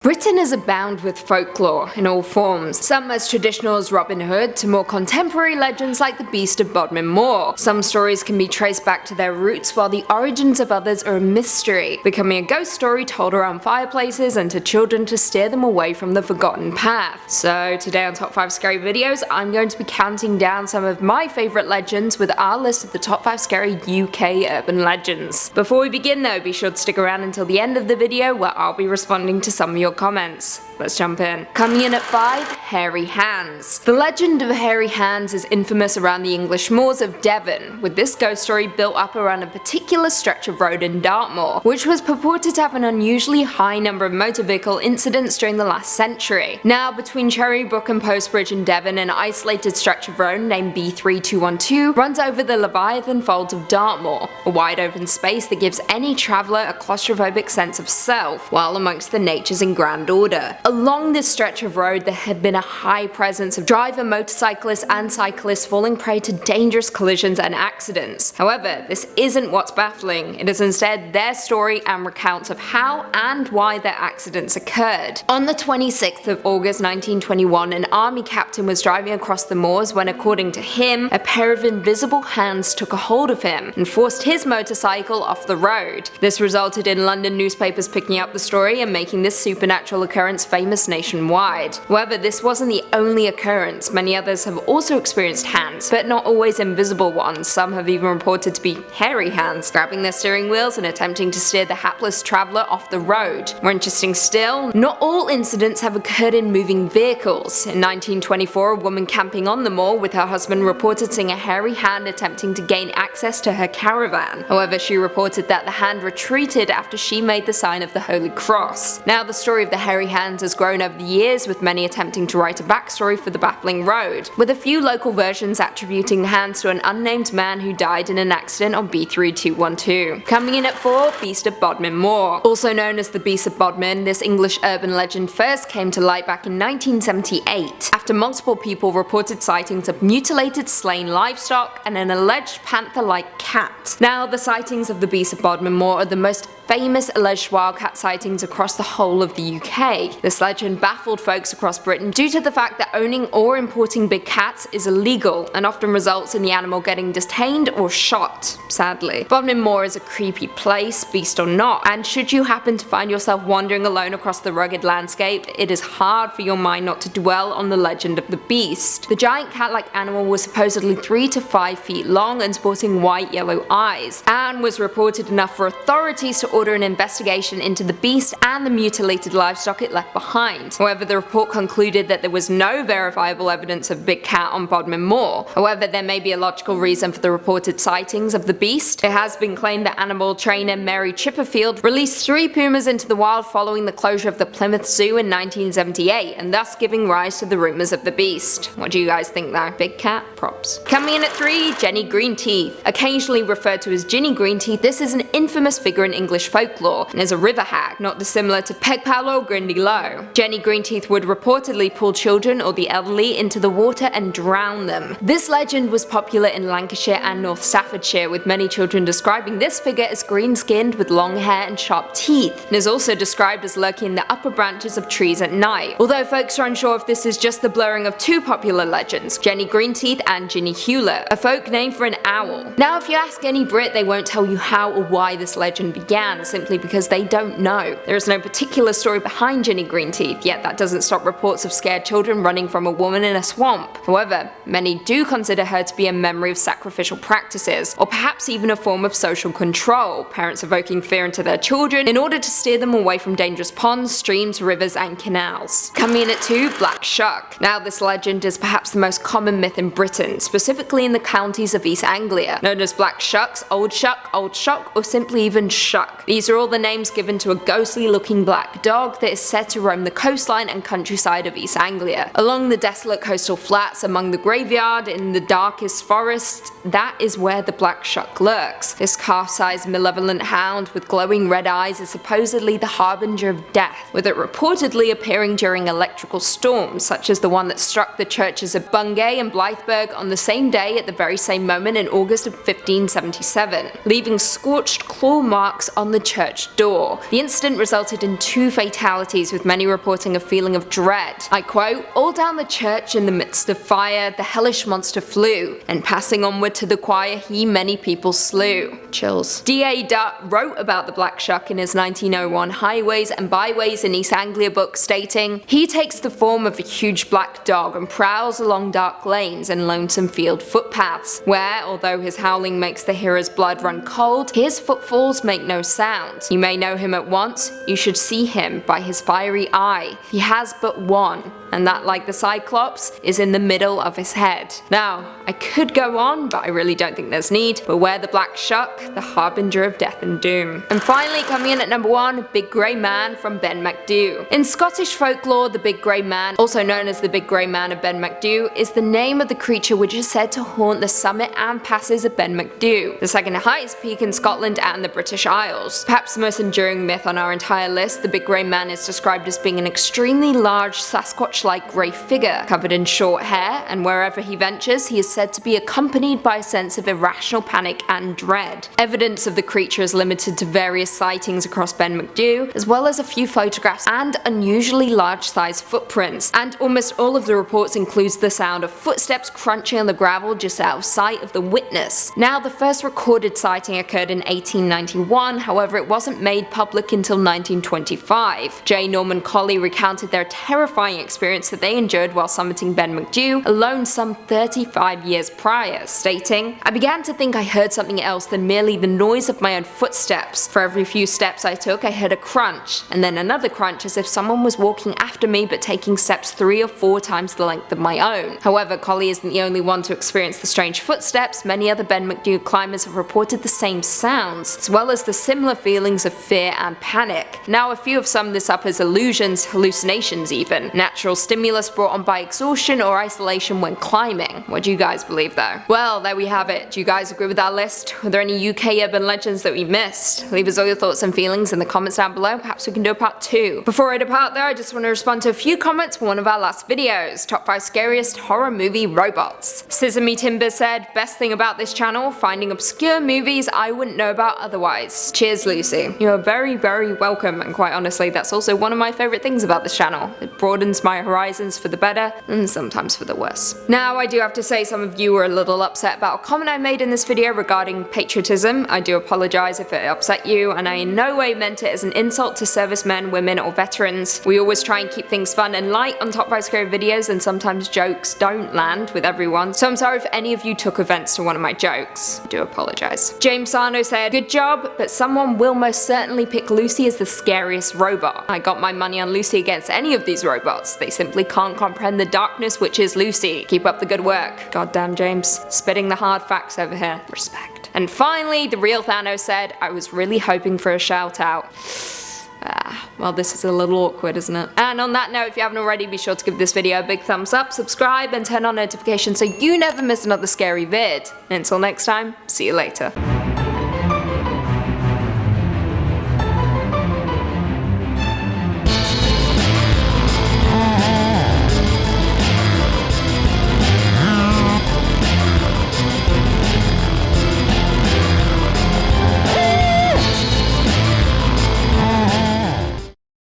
Britain is abound with folklore in all forms, some as traditional as Robin Hood to more contemporary legends like the Beast of Bodmin Moor. Some stories can be traced back to their roots, while the origins of others are a mystery, becoming a ghost story told around fireplaces and to children to steer them away from the forgotten path. So today on Top 5 Scary Videos, I'm going to be counting down some of my favourite legends with our list of the top 5 scary UK urban legends. Before we begin though, be sure to stick around until the end of the video where I'll be responding to some of your comments. Let's jump in. Coming in at 5, Hairy Hands. The legend of Hairy Hands is infamous around the English moors of Devon, with this ghost story built up around a particular stretch of road in Dartmoor, which was purported to have an unusually high number of motor vehicle incidents during the last century. Now, between Cherrybrook and Postbridge in Devon, an isolated stretch of road named B3212 runs over the Leviathan Folds of Dartmoor, a wide open space that gives any traveller a claustrophobic sense of self, while amongst the natures in grand order. Along this stretch of road there had been a high presence of driver, motorcyclists and cyclists falling prey to dangerous collisions and accidents. However, this isn't what's baffling, it is instead their story and recounts of how and why their accidents occurred. On the 26th of August 1921, an army captain was driving across the moors when, according to him, a pair of invisible hands took a hold of him and forced his motorcycle off the road. This resulted in London newspapers picking up the story and making this supernatural occurrence famous nationwide. However, this wasn't the only occurrence. Many others have also experienced hands, but not always invisible ones. Some have even reported to be hairy hands, grabbing their steering wheels and attempting to steer the hapless traveller off the road. More interesting still, not all incidents have occurred in moving vehicles. In 1924, a woman camping on the moor with her husband reported seeing a hairy hand attempting to gain access to her caravan. However, she reported that the hand retreated after she made the sign of the Holy Cross. Now, the story of the hairy hands has grown over the years, with many attempting to write a backstory for the baffling road, with a few local versions attributing the hands to an unnamed man who died in an accident on B3212. Coming in at 4, Beast of Bodmin Moor. Also known as the Beast of Bodmin, this English urban legend first came to light back in 1978, after multiple people reported sightings of mutilated slain livestock and an alleged panther-like cat. Now, the sightings of the Beast of Bodmin Moor are the most famous alleged wildcat sightings across the whole of the UK. This legend baffled folks across Britain due to the fact that owning or importing big cats is illegal and often results in the animal getting detained or shot, sadly. Bodmin Moor is a creepy place, beast or not, and should you happen to find yourself wandering alone across the rugged landscape, it is hard for your mind not to dwell on the legend of the beast. The giant cat-like animal was supposedly 3 to 5 feet long and sporting white-yellow eyes, and was reported enough for authorities to order an investigation into the beast and the mutilated livestock it left behind. However, the report concluded that there was no verifiable evidence of big cat on Bodmin Moor. However, there may be a logical reason for the reported sightings of the beast. It has been claimed that animal trainer Mary Chipperfield released 3 pumas into the wild following the closure of the Plymouth Zoo in 1978, and thus giving rise to the rumours of the beast. What do you guys think though? Big cat? Props. Coming in at 3, Jenny Greenteeth. Occasionally referred to as Ginny Greenteeth, this is an infamous figure in English folklore and is a river hag, not dissimilar to Pegpal or Grindy Low. Jenny Greenteeth would reportedly pull children or the elderly into the water and drown them. This legend was popular in Lancashire and North Staffordshire, with many children describing this figure as green-skinned with long hair and sharp teeth, and is also described as lurking in the upper branches of trees at night. Although folks are unsure if this is just the blurring of 2 popular legends, Jenny Greenteeth and Ginny Hewlett, a folk name for an owl. Now, if you ask any Brit, they won't tell you how or why this legend began, simply because they don't know. There is no particular story behind Ginny Greenteeth, yet that doesn't stop reports of scared children running from a woman in a swamp. However, many do consider her to be a memory of sacrificial practices, or perhaps even a form of social control, parents evoking fear into their children in order to steer them away from dangerous ponds, streams, rivers and canals. Coming in at 2, Black Shuck. Now, this legend is perhaps the most common myth in Britain, specifically in the counties of East Anglia, known as Black Shucks, Old Shuck, Old Shock, or simply even Shuck. These are all the names given to a ghostly looking black dog that is said to roam the coastline and countryside of East Anglia. Along the desolate coastal flats, among the graveyard, in the darkest forest, that is where the Black Shuck lurks. This calf-sized malevolent hound with glowing red eyes is supposedly the harbinger of death, with it reportedly appearing during electrical storms, such as the one that struck the churches of Bungay and Blythburgh on the same day at the very same moment in August of 1577, leaving scorched claw marks on on the church door. The incident resulted in 2 fatalities, with many reporting a feeling of dread. I quote, "All down the church in the midst of fire, the hellish monster flew, and passing onward to the choir he many people slew." Chills. D.A. Dutt wrote about the Black Shuck in his 1901 Highways and Byways in East Anglia book, stating, "He takes the form of a huge black dog and prowls along dark lanes and lonesome field footpaths, where, although his howling makes the hearer's blood run cold, his footfalls make no sound. You may know him at once, you should see him by his fiery eye. He has but one, and that, like the Cyclops, is in the middle of his head." Now, I could go on, but I really don't think there's need. Beware the Black Shuck, the harbinger of death and doom. And finally, coming in at number 1, Big Grey Man from Ben McDhu. In Scottish folklore, the Big Grey Man, also known as the Big Grey Man of Ben McDhu, is the name of the creature which is said to haunt the summit and passes of Ben McDhu, the second highest peak in Scotland and the British Isles. Perhaps the most enduring myth on our entire list, the Big Grey Man is described as being an extremely large Sasquatch-like grey figure, covered in short hair, and wherever he ventures, he is said to be accompanied by a sense of irrational panic and dread. Evidence of the creature is limited to various sightings across Ben McDhu, as well as a few photographs and unusually large-sized footprints, and almost all of the reports includes the sound of footsteps crunching on the gravel just out of sight of the witness. Now, the first recorded sighting occurred in 1891, however it wasn't made public until 1925. J. Norman Colley recounted their terrifying experience that they endured while summiting Ben McDhu alone some 35 years prior, stating, "I began to think I heard something else than merely the noise of my own footsteps. For every few steps I took I heard a crunch, and then another crunch as if someone was walking after me but taking steps 3 or 4 times the length of my own." However, Colley isn't the only one to experience the strange footsteps. Many other Ben McDhu climbers have reported the same sounds, as well as the similar feelings of fear and panic. Now, a few have summed this up as illusions, hallucinations even, natural stimulus brought on by exhaustion or isolation when climbing. What do you guys believe though? Well, there we have it. Do you guys agree with our list? Were there any UK urban legends that we missed? Leave us all your thoughts and feelings in the comments down below. Perhaps we can do a part 2. Before I depart though, I just want to respond to a few comments from one of our last videos. Top 5 scariest horror movie robots. Sesame Timber said, "Best thing about this channel, finding obscure movies I wouldn't know about otherwise." Cheers, Lucy. You are very, very welcome, and quite honestly, that's also one of my favourite things about this channel. It broadens my horizons for the better, and sometimes for the worse. Now, I do have to say some of you were a little upset about a comment I made in this video regarding patriotism. I do apologise if it upset you, and I in no way meant it as an insult to servicemen, women, or veterans. We always try and keep things fun and light on Top 5 Scary videos, and sometimes jokes don't land with everyone, so I'm sorry if any of you took offence to one of my jokes. I do apologise. James Sarno said, "Good job, but someone will most certainly pick Lucy as the scariest robot. I got my money on Lucy against any of these robots. They simply can't comprehend the darkness which is Lucy. Keep up the good work." Goddamn James, spitting the hard facts over here. Respect. And finally, the real Thanos said, "I was really hoping for a shout out." Well, this is a little awkward, isn't it? And on that note, if you haven't already, be sure to give this video a big thumbs up, subscribe, and turn on notifications so you never miss another scary vid. Until next time, see you later.